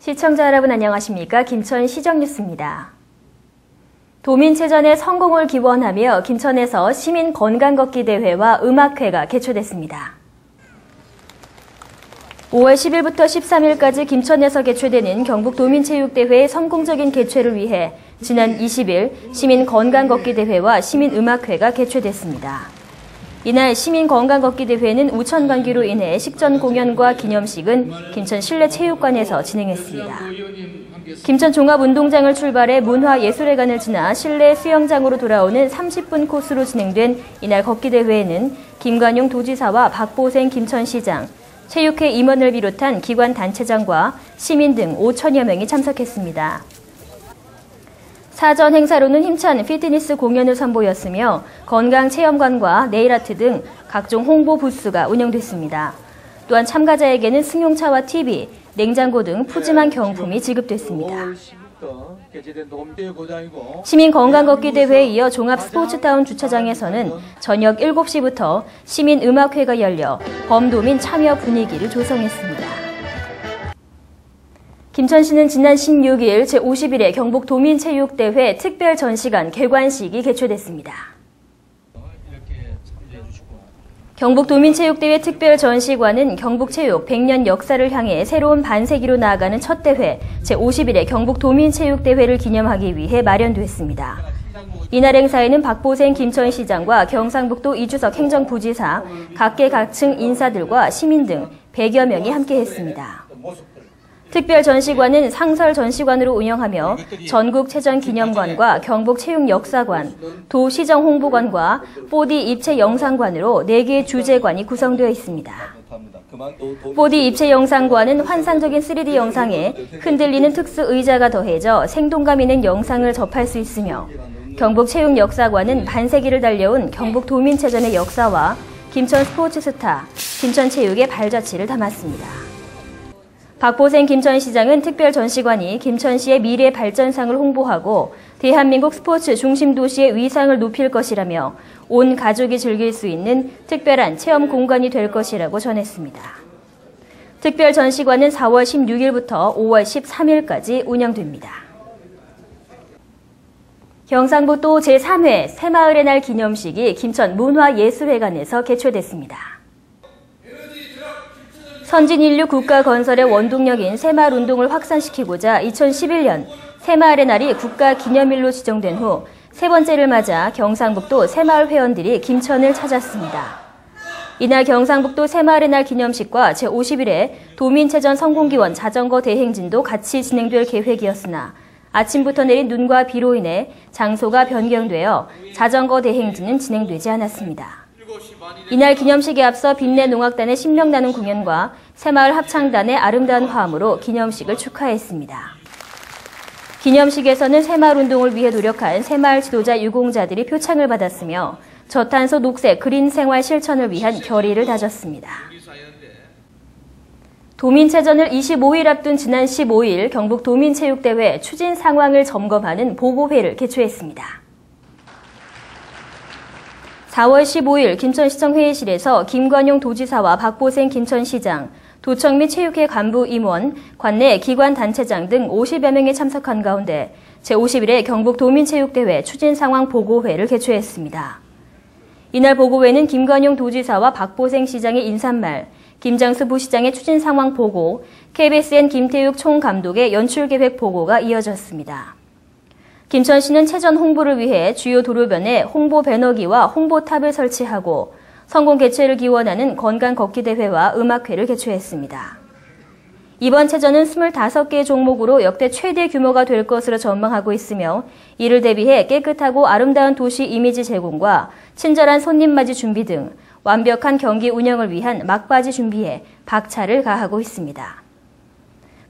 시청자 여러분 안녕하십니까? 김천 시정뉴스입니다. 도민체전의 성공을 기원하며 김천에서 시민 건강걷기 대회와 음악회가 개최됐습니다. 5월 10일부터 13일까지 김천에서 개최되는 경북도민체육대회의 성공적인 개최를 위해 지난 20일 시민 건강걷기 대회와 시민 음악회가 개최됐습니다. 이날 시민 건강걷기 대회는 우천 감기로 인해 식전 공연과 기념식은 김천 실내체육관에서 진행했습니다. 김천 종합운동장을 출발해 문화예술회관을 지나 실내 수영장으로 돌아오는 30분 코스로 진행된 이날 걷기 대회에는 김관용 도지사와 박보생 김천시장, 체육회 임원을 비롯한 기관 단체장과 시민 등 5천여 명이 참석했습니다. 사전 행사로는 힘찬 피트니스 공연을 선보였으며 건강체험관과 네일아트 등 각종 홍보 부스가 운영됐습니다. 또한 참가자에게는 승용차와 TV, 냉장고 등 푸짐한 경품이 지급됐습니다. 시민 건강걷기 대회에 이어 종합스포츠타운 주차장에서는 저녁 7시부터 시민음악회가 열려 범도민 참여 분위기를 조성했습니다. 김천시는 지난 16일 제51회 경북도민체육대회 특별전시관 개관식이 개최됐습니다. 경북도민체육대회 특별전시관은 경북체육 100년 역사를 향해 새로운 반세기로 나아가는 첫 대회 제51회 경북도민체육대회를 기념하기 위해 마련됐습니다. 이날 행사에는 박보생 김천시장과 경상북도 이주석 행정부지사, 각계각층 인사들과 시민 등 100여 명이 함께했습니다. 특별전시관은 상설전시관으로 운영하며 전국체전기념관과 경북체육역사관, 도시정홍보관과 4D 입체영상관으로 4개의 주제관이 구성되어 있습니다. 4D 입체영상관은 환상적인 3D 영상에 흔들리는 특수 의자가 더해져 생동감 있는 영상을 접할 수 있으며 경북체육역사관은 반세기를 달려온 경북도민체전의 역사와 김천 스포츠 스타, 김천체육의 발자취를 담았습니다. 박보생 김천시장은 특별전시관이 김천시의 미래 발전상을 홍보하고 대한민국 스포츠 중심 도시의 위상을 높일 것이라며 온 가족이 즐길 수 있는 특별한 체험 공간이 될 것이라고 전했습니다. 특별전시관은 4월 16일부터 5월 13일까지 운영됩니다. 경상북도 제3회 새마을의 날 기념식이 김천 문화예술회관에서 개최됐습니다. 선진인류 국가건설의 원동력인 새마을운동을 확산시키고자 2011년 새마을의 날이 국가기념일로 지정된 후 세 번째를 맞아 경상북도 새마을 회원들이 김천을 찾았습니다. 이날 경상북도 새마을의 날 기념식과 제51회 도민체전 성공기원 자전거 대행진도 같이 진행될 계획이었으나 아침부터 내린 눈과 비로 인해 장소가 변경되어 자전거 대행진은 진행되지 않았습니다. 이날 기념식에 앞서 빛내농악단의 신명 나눔 공연과 새마을 합창단의 아름다운 화음으로 기념식을 축하했습니다. 기념식에서는 새마을운동을 위해 노력한 새마을 지도자 유공자들이 표창을 받았으며 저탄소 녹색 그린 생활 실천을 위한 결의를 다졌습니다. 도민체전을 25일 앞둔 지난 15일 경북도민체육대회 추진 상황을 점검하는 보고회를 개최했습니다. 4월 15일 김천시청 회의실에서 김관용 도지사와 박보생 김천시장, 도청 및 체육회 간부 임원, 관내 기관 단체장 등 50여 명이 참석한 가운데 제51회 경북도민체육대회 추진상황 보고회를 개최했습니다. 이날 보고회는 김관용 도지사와 박보생 시장의 인사말, 김장수 부시장의 추진상황 보고, KBSN 김태욱 총감독의 연출계획 보고가 이어졌습니다. 김천시는 체전 홍보를 위해 주요 도로변에 홍보 배너기와 홍보탑을 설치하고 성공 개최를 기원하는 건강 걷기 대회와 음악회를 개최했습니다. 이번 체전은 25개 종목으로 역대 최대 규모가 될 것으로 전망하고 있으며 이를 대비해 깨끗하고 아름다운 도시 이미지 제공과 친절한 손님 맞이 준비 등 완벽한 경기 운영을 위한 막바지 준비에 박차를 가하고 있습니다.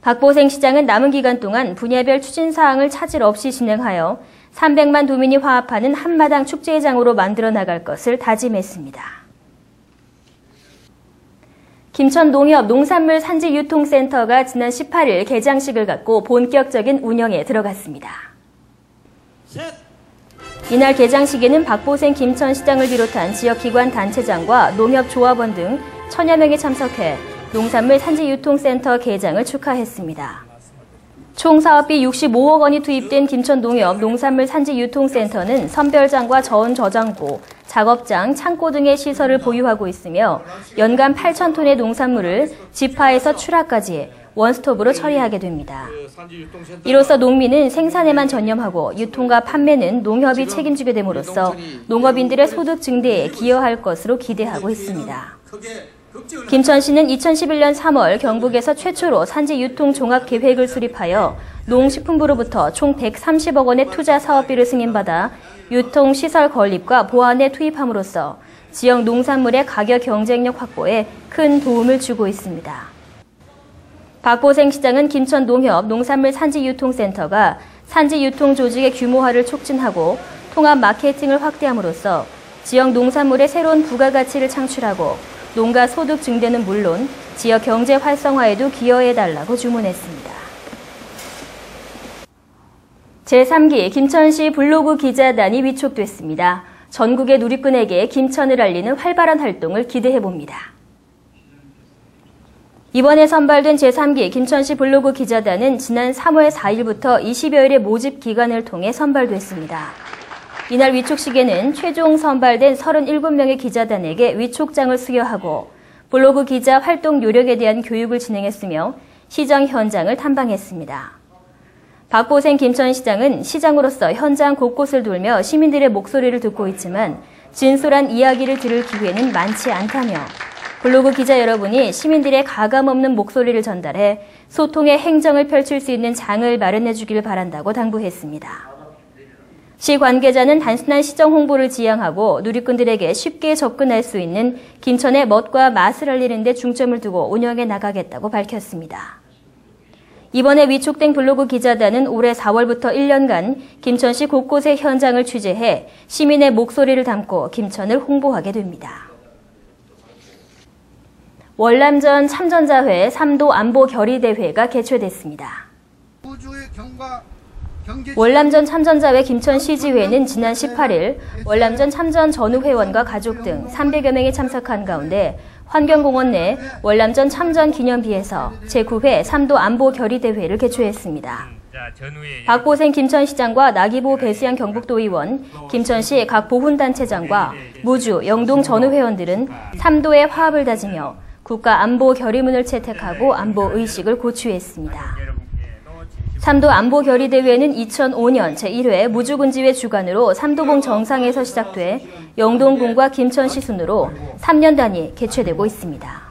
박보생 시장은 남은 기간 동안 분야별 추진사항을 차질 없이 진행하여 300만 도민이 화합하는 한마당 축제장으로 만들어 나갈 것을 다짐했습니다. 김천 농협 농산물 산지유통센터가 지난 18일 개장식을 갖고 본격적인 운영에 들어갔습니다. 이날 개장식에는 박보생 김천시장을 비롯한 지역기관 단체장과 농협조합원 등 1000여 명이 참석해 농산물 산지유통센터 개장을 축하했습니다. 총 사업비 65억 원이 투입된 김천농협 농산물산지유통센터는 선별장과 저온 저장고, 작업장, 창고 등의 시설을 보유하고 있으며 연간 8,000톤의 농산물을 집화에서 출하까지 원스톱으로 처리하게 됩니다. 이로써 농민은 생산에만 전념하고 유통과 판매는 농협이 책임지게 됨으로써 농업인들의 소득 증대에 기여할 것으로 기대하고 있습니다. 김천시는 2011년 3월 경북에서 최초로 산지 유통 종합 계획을 수립하여 농식품부로부터 총 130억 원의 투자 사업비를 승인받아 유통시설 건립과 보안에 투입함으로써 지역 농산물의 가격 경쟁력 확보에 큰 도움을 주고 있습니다. 박보생 시장은 김천농협 농산물산지유통센터가 산지유통 조직의 규모화를 촉진하고 통합 마케팅을 확대함으로써 지역 농산물의 새로운 부가가치를 창출하고 농가 소득 증대는 물론 지역 경제 활성화에도 기여해달라고 주문했습니다. 제3기 김천시 블로그 기자단이 위촉됐습니다. 전국의 누리꾼에게 김천을 알리는 활발한 활동을 기대해봅니다. 이번에 선발된 제3기 김천시 블로그 기자단은 지난 3월 4일부터 20여일의 모집 기간을 통해 선발됐습니다. 이날 위촉식에는 최종 선발된 37명의 기자단에게 위촉장을 수여하고 블로그 기자 활동 요령에 대한 교육을 진행했으며 시장 현장을 탐방했습니다. 박보생 김천시장은 시장으로서 현장 곳곳을 돌며 시민들의 목소리를 듣고 있지만 진솔한 이야기를 들을 기회는 많지 않다며 블로그 기자 여러분이 시민들의 가감없는 목소리를 전달해 소통의 행정을 펼칠 수 있는 장을 마련해 주길 바란다고 당부했습니다. 시 관계자는 단순한 시정 홍보를 지향하고 누리꾼들에게 쉽게 접근할 수 있는 김천의 멋과 맛을 알리는 데 중점을 두고 운영해 나가겠다고 밝혔습니다. 이번에 위촉된 블로그 기자단은 올해 4월부터 1년간 김천시 곳곳의 현장을 취재해 시민의 목소리를 담고 김천을 홍보하게 됩니다. 월남전 참전자회 3도 안보 결의대회가 개최됐습니다. 월남전 참전자회 김천시지회는 지난 18일 월남전 참전 전후 회원과 가족 등 300여 명이 참석한 가운데 환경공원 내 월남전 참전 기념비에서 제9회 3도 안보 결의대회를 개최했습니다. 박보생 김천시장과 나기보 배수양 경북도의원, 김천시 각 보훈단체장과 무주, 영동 전후 회원들은 3도의 화합을 다지며 국가 안보 결의문을 채택하고 안보 의식을 고취했습니다. 3도 안보 결의대회는 2005년 제1회 무주군지회 주관으로 삼도봉 정상에서 시작돼 영동군과 김천시 순으로 3년 단위 개최되고 있습니다.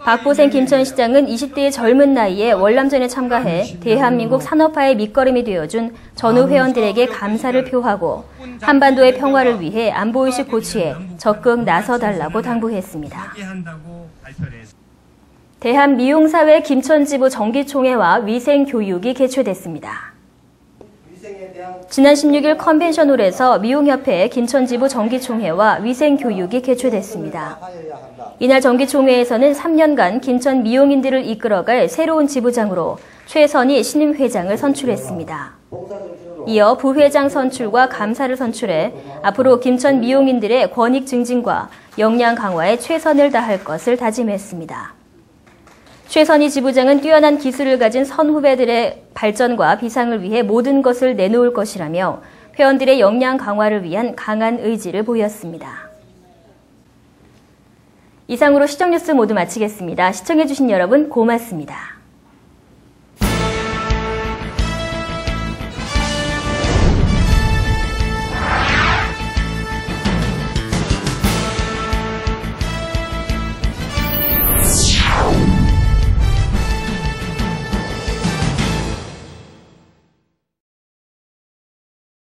박보생 김천시장은 20대의 젊은 나이에 월남전에 참가해 대한민국 산업화의 밑거름이 되어준 전후 회원들에게 감사를 표하고 한반도의 평화를 위해 안보의식 고취에 적극 나서달라고 당부했습니다. 대한미용사회 김천지부 정기총회와 위생교육이 개최됐습니다. 지난 16일 컨벤션홀에서 미용협회 김천지부 정기총회와 위생교육이 개최됐습니다. 이날 정기총회에서는 3년간 김천 미용인들을 이끌어갈 새로운 지부장으로 최선희 신임 회장을 선출했습니다. 이어 부회장 선출과 감사를 선출해 앞으로 김천 미용인들의 권익 증진과 역량 강화에 최선을 다할 것을 다짐했습니다. 최선희 지부장은 뛰어난 기술을 가진 선후배들의 발전과 비상을 위해 모든 것을 내놓을 것이라며 회원들의 역량 강화를 위한 강한 의지를 보였습니다. 이상으로 시정뉴스 모두 마치겠습니다. 시청해주신 여러분 고맙습니다.